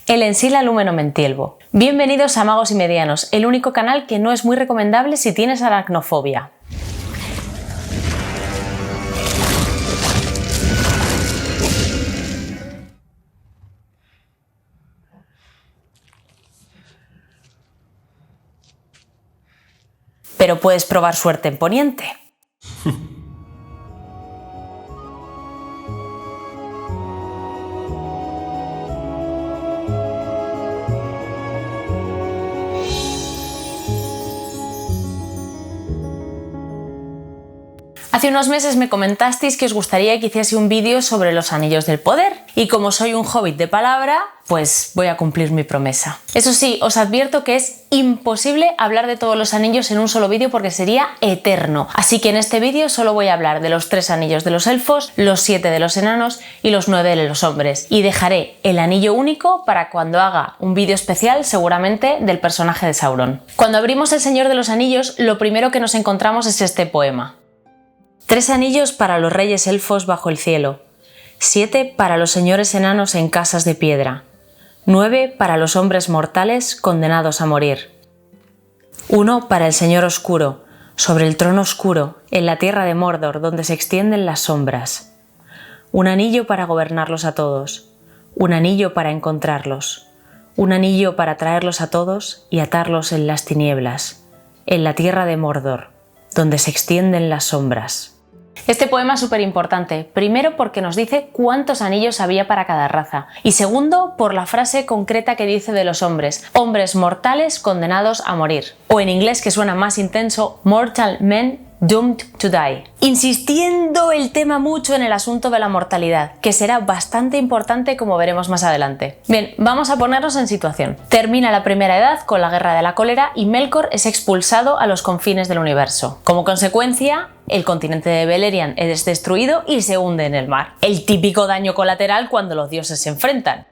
el Ensila Lumenomentielvo. Bienvenidos a Magos y Medianos, el único canal que no es muy recomendable si tienes aracnofobia. Pero puedes probar suerte en Poniente. Hace unos meses me comentasteis que os gustaría que hiciese un vídeo sobre los anillos del poder, y como soy un hobbit de palabra, pues voy a cumplir mi promesa. Eso sí, os advierto que es imposible hablar de todos los anillos en un solo vídeo porque sería eterno. Así que en este vídeo solo voy a hablar de los 3 anillos de los elfos, los 7 de los enanos y los 9 de los hombres. Y dejaré el anillo único para cuando haga un vídeo especial, seguramente del personaje de Sauron. Cuando abrimos El Señor de los Anillos, lo primero que nos encontramos es este poema. 3 anillos para los reyes elfos bajo el cielo, 7 para los señores enanos en casas de piedra, 9 para los hombres mortales condenados a morir. 1 para el Señor oscuro, sobre el trono oscuro, en la tierra de Mordor, donde se extienden las sombras. Un anillo para gobernarlos a todos, un anillo para encontrarlos, un anillo para traerlos a todos y atarlos en las tinieblas, en la tierra de Mordor, donde se extienden las sombras. Este poema es súper importante, primero porque nos dice cuántos anillos había para cada raza, y segundo por la frase concreta que dice de los hombres, hombres mortales condenados a morir, o en inglés, que suena más intenso, mortal men doomed to die, insistiendo el tema mucho en el asunto de la mortalidad, que será bastante importante como veremos más adelante. Bien, vamos a ponernos en situación. Termina la Primera Edad con la Guerra de la Cólera y Melkor es expulsado a los confines del universo. Como consecuencia, el continente de Beleriand es destruido y se hunde en el mar. El típico daño colateral cuando los dioses se enfrentan.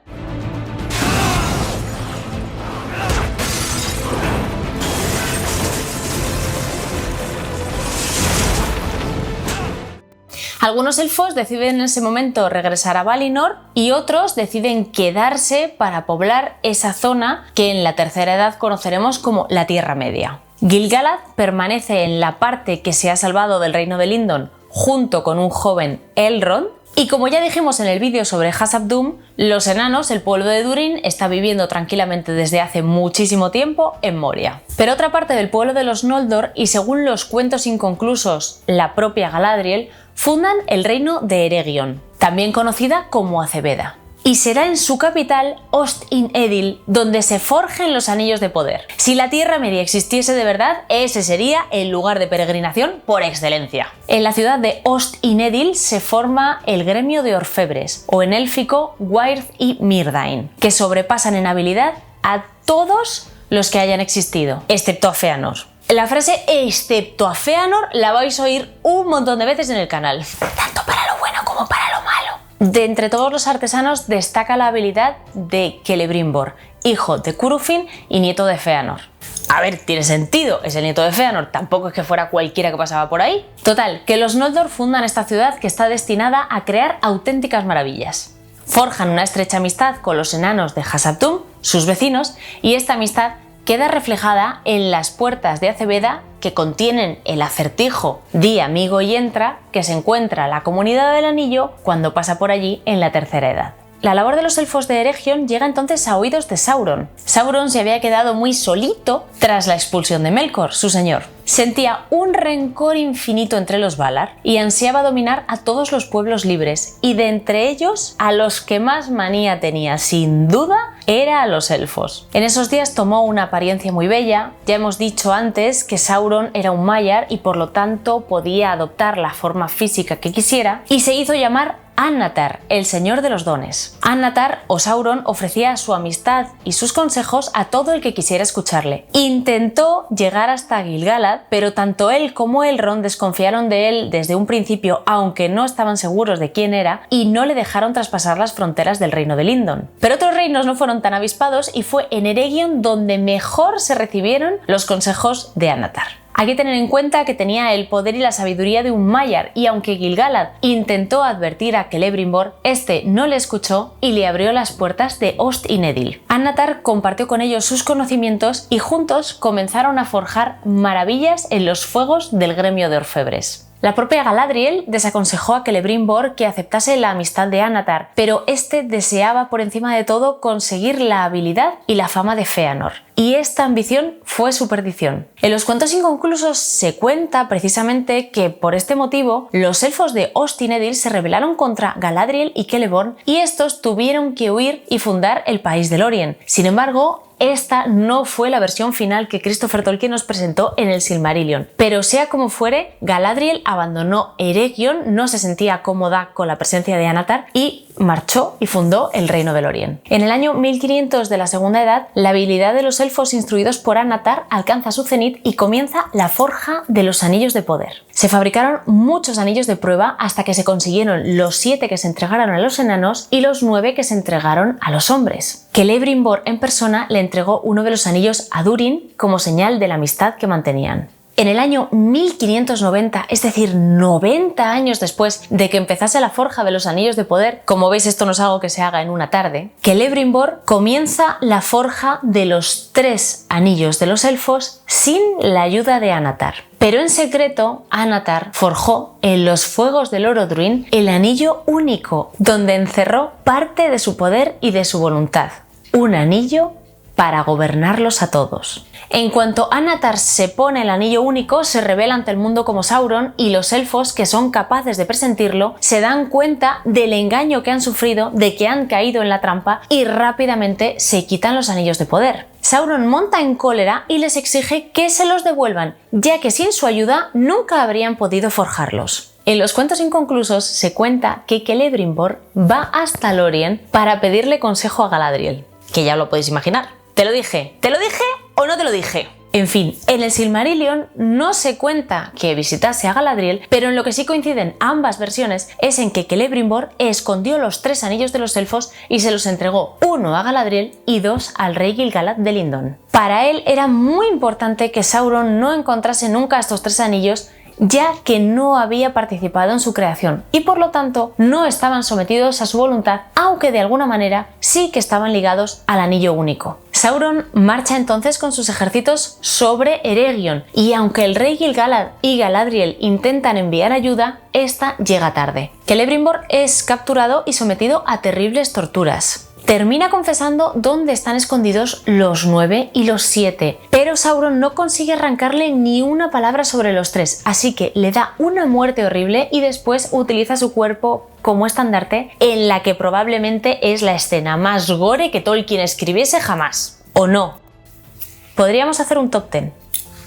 Algunos elfos deciden en ese momento regresar a Valinor y otros deciden quedarse para poblar esa zona que en la Tercera Edad conoceremos como la Tierra Media. Gil-galad permanece en la parte que se ha salvado del reino de Lindon junto con un joven Elrond. Y como ya dijimos en el vídeo sobre Khazad-dûm, los enanos, el pueblo de Durin, está viviendo tranquilamente desde hace muchísimo tiempo en Moria. Pero otra parte del pueblo de los Noldor, y según los cuentos inconclusos, la propia Galadriel, fundan el reino de Eregion, también conocida como Acebeda. Y será en su capital, Ost-in-Edil, donde se forjen los anillos de poder. Si la Tierra Media existiese de verdad, ese sería el lugar de peregrinación por excelencia. En la ciudad de Ost-in-Edil se forma el gremio de orfebres, o en élfico Wyrth y Myrdain, que sobrepasan en habilidad a todos los que hayan existido, excepto a Fëanor. La frase excepto a Fëanor la vais a oír un montón de veces en el canal, tanto para lo bueno como para lo malo. De entre todos los artesanos destaca la habilidad de Celebrimbor, hijo de Curufin y nieto de Fëanor. A ver, tiene sentido, es el nieto de Fëanor, tampoco es que fuera cualquiera que pasaba por ahí. Total, que los Noldor fundan esta ciudad que está destinada a crear auténticas maravillas. Forjan una estrecha amistad con los enanos de Khazad-dûm, sus vecinos, y esta amistad queda reflejada en las puertas de Acebeda que contienen el acertijo Di amigo y entra que se encuentra la comunidad del anillo cuando pasa por allí en la Tercera Edad. La labor de los elfos de Eregion llega entonces a oídos de Sauron. Sauron se había quedado muy solito tras la expulsión de Melkor, su señor. Sentía un rencor infinito entre los Valar y ansiaba dominar a todos los pueblos libres, y de entre ellos, a los que más manía tenía, sin duda, era a los elfos. En esos días tomó una apariencia muy bella. Ya hemos dicho antes que Sauron era un Maiar y por lo tanto podía adoptar la forma física que quisiera, y se hizo llamar Annatar, el señor de los dones. Annatar o Sauron ofrecía su amistad y sus consejos a todo el que quisiera escucharle. Intentó llegar hasta Gil-galad, pero tanto él como Elrond desconfiaron de él desde un principio, aunque no estaban seguros de quién era, y no le dejaron traspasar las fronteras del reino de Lindon. Pero otros reinos no fueron tan avispados y fue en Eregion donde mejor se recibieron los consejos de Annatar. Hay que tener en cuenta que tenía el poder y la sabiduría de un Maiar, y aunque Gil-galad intentó advertir a Celebrimbor, este no le escuchó y le abrió las puertas de Ost-in-Edil. Annatar compartió con ellos sus conocimientos y juntos comenzaron a forjar maravillas en los fuegos del gremio de orfebres. La propia Galadriel desaconsejó a Celebrimbor que aceptase la amistad de Annatar, pero este deseaba por encima de todo conseguir la habilidad y la fama de Fëanor. Y esta ambición fue su perdición. En los cuentos inconclusos se cuenta precisamente que por este motivo los elfos de Ost-in-Edil se rebelaron contra Galadriel y Celeborn y estos tuvieron que huir y fundar el país de Lórien. Sin embargo, esta no fue la versión final que Christopher Tolkien nos presentó en el Silmarillion. Pero sea como fuere, Galadriel abandonó Eregion, no se sentía cómoda con la presencia de Annatar y marchó y fundó el reino de Lórien. En el año 1500 de la Segunda Edad, la habilidad de los elfos instruidos por Annatar alcanza su cenit y comienza la forja de los anillos de poder. Se fabricaron muchos anillos de prueba hasta que se consiguieron los 7 que se entregaron a los enanos y los 9 que se entregaron a los hombres. Celebrimbor en persona le entregó uno de los anillos a Durin como señal de la amistad que mantenían. En el año 1590, es decir, 90 años después de que empezase la forja de los anillos de poder, como veis esto no es algo que se haga en una tarde, Celebrimbor comienza la forja de los 3 anillos de los elfos sin la ayuda de Annatar. Pero en secreto, Annatar forjó en los fuegos del Orodruin el anillo único, donde encerró parte de su poder y de su voluntad. Un anillo para gobernarlos a todos. En cuanto Annatar se pone el anillo único, se revela ante el mundo como Sauron y los elfos, que son capaces de presentirlo, se dan cuenta del engaño que han sufrido, de que han caído en la trampa y rápidamente se quitan los anillos de poder. Sauron monta en cólera y les exige que se los devuelvan, ya que sin su ayuda nunca habrían podido forjarlos. En los cuentos inconclusos se cuenta que Celebrimbor va hasta Lórien para pedirle consejo a Galadriel, que ya lo podéis imaginar. ¿Te lo dije? ¿Te lo dije o no te lo dije? En fin, en el Silmarillion no se cuenta que visitase a Galadriel, pero en lo que sí coinciden ambas versiones es en que Celebrimbor escondió los 3 anillos de los elfos y se los entregó, 1 a Galadriel y 2 al rey Gil-galad de Lindon. Para él era muy importante que Sauron no encontrase nunca estos 3 anillos, ya que no había participado en su creación y por lo tanto no estaban sometidos a su voluntad, aunque de alguna manera sí que estaban ligados al anillo único. Sauron marcha entonces con sus ejércitos sobre Eregion y aunque el rey Gil-galad y Galadriel intentan enviar ayuda, esta llega tarde. Celebrimbor es capturado y sometido a terribles torturas. Termina confesando dónde están escondidos los 9 y los 7, pero Sauron no consigue arrancarle ni una palabra sobre los 3, así que le da una muerte horrible y después utiliza su cuerpo como estandarte en la que probablemente es la escena más gore que Tolkien escribiese jamás. ¿O no? Podríamos hacer un top 10.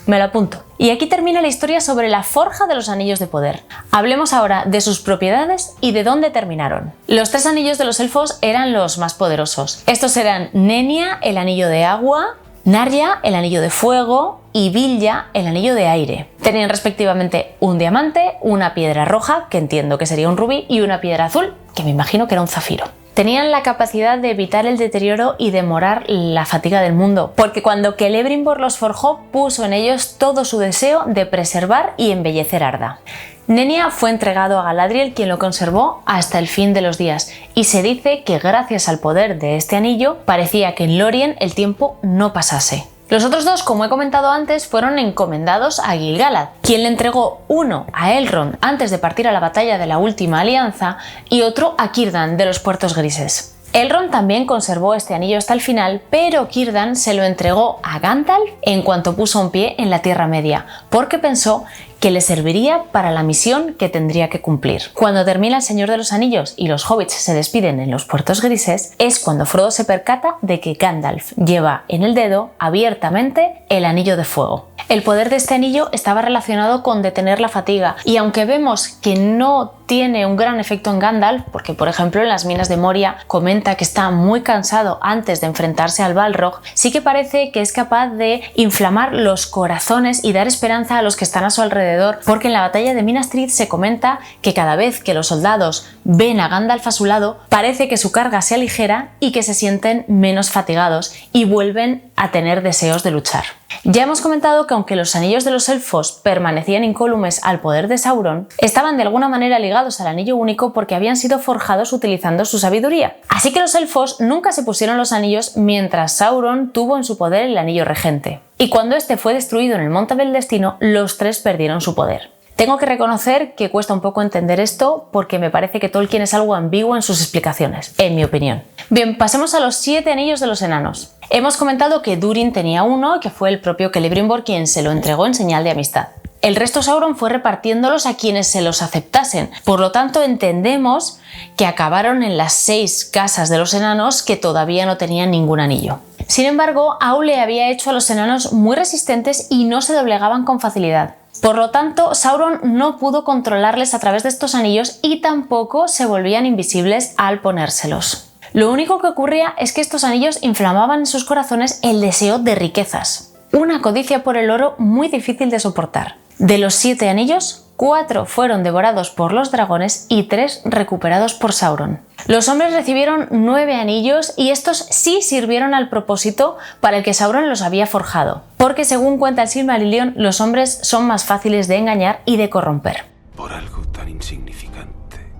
Me lo apunto. Y aquí termina la historia sobre la forja de los anillos de poder. Hablemos ahora de sus propiedades y de dónde terminaron. Los 3 anillos de los elfos eran los más poderosos. Estos eran Nenya, el anillo de agua, Narya, el anillo de fuego y Vilya, el anillo de aire. Tenían respectivamente un diamante, una piedra roja, que entiendo que sería un rubí, y una piedra azul, que me imagino que era un zafiro. Tenían la capacidad de evitar el deterioro y demorar la fatiga del mundo, porque cuando Celebrimbor los forjó, puso en ellos todo su deseo de preservar y embellecer Arda. Nenya fue entregado a Galadriel, quien lo conservó hasta el fin de los días, y se dice que gracias al poder de este anillo parecía que en Lórien el tiempo no pasase. Los otros 2, como he comentado antes, fueron encomendados a Gil-galad, quien le entregó uno a Elrond antes de partir a la batalla de la Última Alianza y otro a Círdan de los Puertos Grises. Elrond también conservó este anillo hasta el final, pero Círdan se lo entregó a Gandalf en cuanto puso un pie en la Tierra Media, porque pensó que le serviría para la misión que tendría que cumplir. Cuando termina El Señor de los Anillos y los hobbits se despiden en los Puertos Grises, es cuando Frodo se percata de que Gandalf lleva en el dedo abiertamente el anillo de fuego. El poder de este anillo estaba relacionado con detener la fatiga, y aunque vemos que no tiene un gran efecto en Gandalf, porque por ejemplo en las minas de Moria comenta que está muy cansado antes de enfrentarse al Balrog, sí que parece que es capaz de inflamar los corazones y dar esperanza a los que están a su alrededor, porque en la batalla de Minas Tirith se comenta que cada vez que los soldados ven a Gandalf a su lado, parece que su carga se aligera y que se sienten menos fatigados y vuelven a tener deseos de luchar. Ya hemos comentado que aunque los anillos de los elfos permanecían incólumes al poder de Sauron, estaban de alguna manera ligados al anillo único porque habían sido forjados utilizando su sabiduría. Así que los elfos nunca se pusieron los anillos mientras Sauron tuvo en su poder el anillo regente. Y cuando este fue destruido en el Monte del Destino, los tres perdieron su poder. Tengo que reconocer que cuesta un poco entender esto porque me parece que Tolkien es algo ambiguo en sus explicaciones, en mi opinión. Bien, pasemos a los 7 anillos de los enanos. Hemos comentado que Durin tenía uno, que fue el propio Celebrimbor quien se lo entregó en señal de amistad. El resto Sauron fue repartiéndolos a quienes se los aceptasen, por lo tanto entendemos que acabaron en las 6 casas de los enanos que todavía no tenían ningún anillo. Sin embargo, Aule había hecho a los enanos muy resistentes y no se doblegaban con facilidad. Por lo tanto, Sauron no pudo controlarles a través de estos anillos y tampoco se volvían invisibles al ponérselos. Lo único que ocurría es que estos anillos inflamaban en sus corazones el deseo de riquezas, una codicia por el oro muy difícil de soportar. De los 7 anillos, 4 fueron devorados por los dragones y 3 recuperados por Sauron. Los hombres recibieron 9 anillos y estos sí sirvieron al propósito para el que Sauron los había forjado, porque según cuenta el Silmarillion, los hombres son más fáciles de engañar y de corromper. Por algo tan insignificante,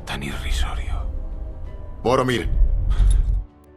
tan irrisorio. Boromir.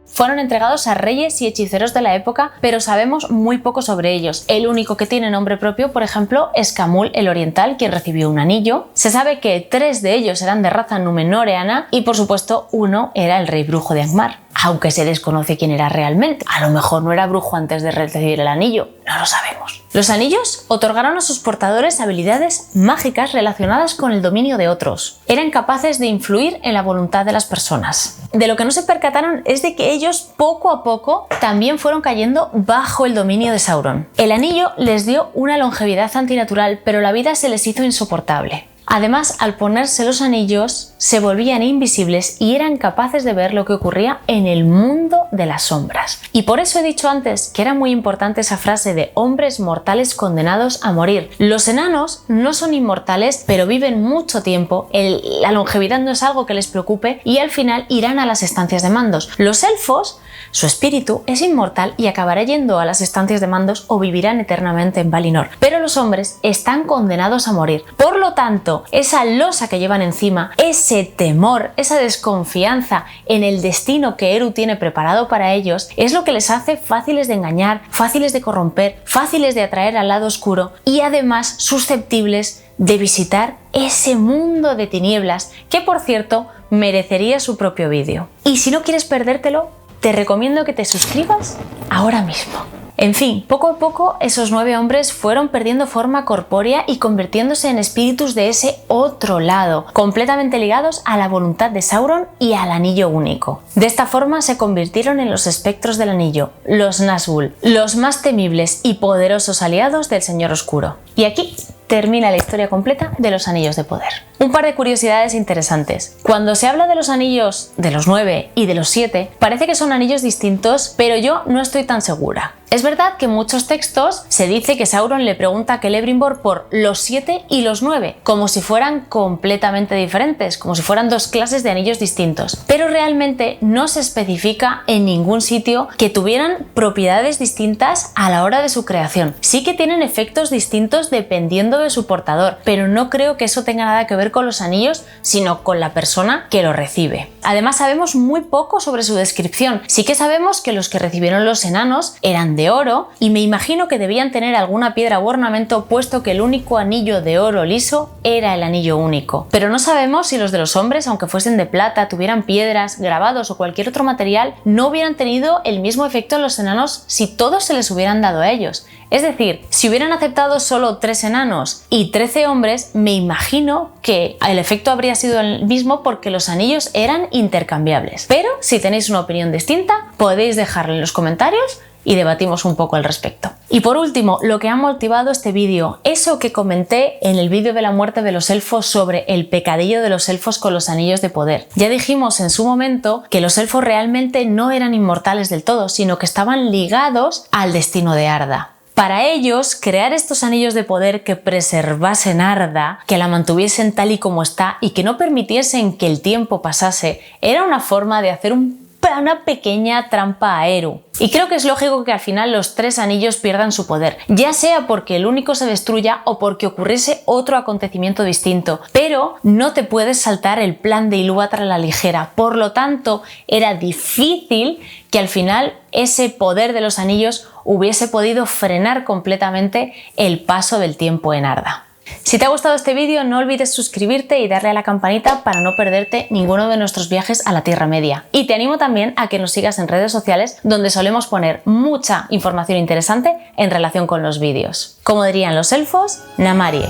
Fueron entregados a reyes y hechiceros de la época, pero sabemos muy poco sobre ellos. El único que tiene nombre propio, por ejemplo, es Camul el Oriental, quien recibió un anillo. Se sabe que 3 de ellos eran de raza númenoreana y, por supuesto, uno era el rey brujo de Angmar, aunque se desconoce quién era realmente. A lo mejor no era brujo antes de recibir el anillo, no lo sabemos. Los anillos otorgaron a sus portadores habilidades mágicas relacionadas con el dominio de otros. Eran capaces de influir en la voluntad de las personas. De lo que no se percataron es de que ellos poco a poco también fueron cayendo bajo el dominio de Sauron. El anillo les dio una longevidad antinatural, pero la vida se les hizo insoportable. Además, al ponerse los anillos, se volvían invisibles y eran capaces de ver lo que ocurría en el mundo de las sombras. Y por eso he dicho antes que era muy importante esa frase de hombres mortales condenados a morir. Los enanos no son inmortales, pero viven mucho tiempo, la longevidad no es algo que les preocupe y al final irán a las estancias de mandos. Los elfos, su espíritu es inmortal y acabará yendo a las estancias de mandos o vivirán eternamente en Valinor. Pero los hombres están condenados a morir. Por lo tanto, esa losa que llevan encima, ese temor, esa desconfianza en el destino que Eru tiene preparado para ellos, es lo que les hace fáciles de engañar, fáciles de corromper, fáciles de atraer al lado oscuro y además susceptibles de visitar ese mundo de tinieblas que, por cierto, merecería su propio vídeo. Y si no quieres perdértelo, te recomiendo que te suscribas ahora mismo. En fin, poco a poco esos 9 hombres fueron perdiendo forma corpórea y convirtiéndose en espíritus de ese otro lado, completamente ligados a la voluntad de Sauron y al anillo único. De esta forma se convirtieron en los espectros del anillo, los Nazgûl, los más temibles y poderosos aliados del Señor Oscuro. Y aquí termina la historia completa de los anillos de poder. Un par de curiosidades interesantes. Cuando se habla de los anillos de los 9 y de los 7, parece que son anillos distintos, pero yo no estoy tan segura. Es verdad que en muchos textos se dice que Sauron le pregunta a Celebrimbor por los 7 y los 9, como si fueran completamente diferentes, como si fueran 2 clases de anillos distintos. Pero realmente no se especifica en ningún sitio que tuvieran propiedades distintas a la hora de su creación. Sí que tienen efectos distintos dependiendo de su portador, pero no creo que eso tenga nada que ver con los anillos, sino con la persona que lo recibe. Además, sabemos muy poco sobre su descripción. Sí que sabemos que los que recibieron los enanos eran de oro y me imagino que debían tener alguna piedra u ornamento, puesto que el único anillo de oro liso era el anillo único. Pero no sabemos si los de los hombres, aunque fuesen de plata, tuvieran piedras, grabados o cualquier otro material, no hubieran tenido el mismo efecto en los enanos si todos se les hubieran dado a ellos. Es decir, si hubieran aceptado solo 3 enanos y 13 hombres, me imagino que el efecto habría sido el mismo porque los anillos eran intercambiables. Pero si tenéis una opinión distinta, podéis dejarlo en los comentarios y debatimos un poco al respecto. Y por último, lo que ha motivado este vídeo, eso que comenté en el vídeo de la muerte de los elfos sobre el pecadillo de los elfos con los anillos de poder. Ya dijimos en su momento que los elfos realmente no eran inmortales del todo, sino que estaban ligados al destino de Arda. Para ellos, crear estos anillos de poder que preservasen Arda, que la mantuviesen tal y como está y que no permitiesen que el tiempo pasase, era una forma de hacer un una pequeña trampa a Eru. Y creo que es lógico que al final los 3 anillos pierdan su poder, ya sea porque el único se destruya o porque ocurriese otro acontecimiento distinto. Pero no te puedes saltar el plan de Ilúvatar a la ligera, por lo tanto era difícil que al final ese poder de los anillos hubiese podido frenar completamente el paso del tiempo en Arda. Si te ha gustado este vídeo, no olvides suscribirte y darle a la campanita para no perderte ninguno de nuestros viajes a la Tierra Media. Y te animo también a que nos sigas en redes sociales, donde solemos poner mucha información interesante en relación con los vídeos. Como dirían los elfos, Namarie.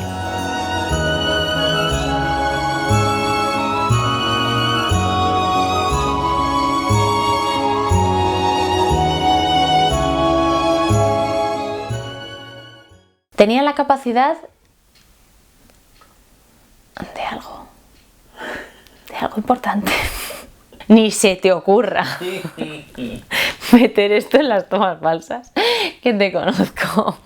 Tenía la capacidad de algo importante. Ni se te ocurra meter esto en las tomas falsas, que te conozco.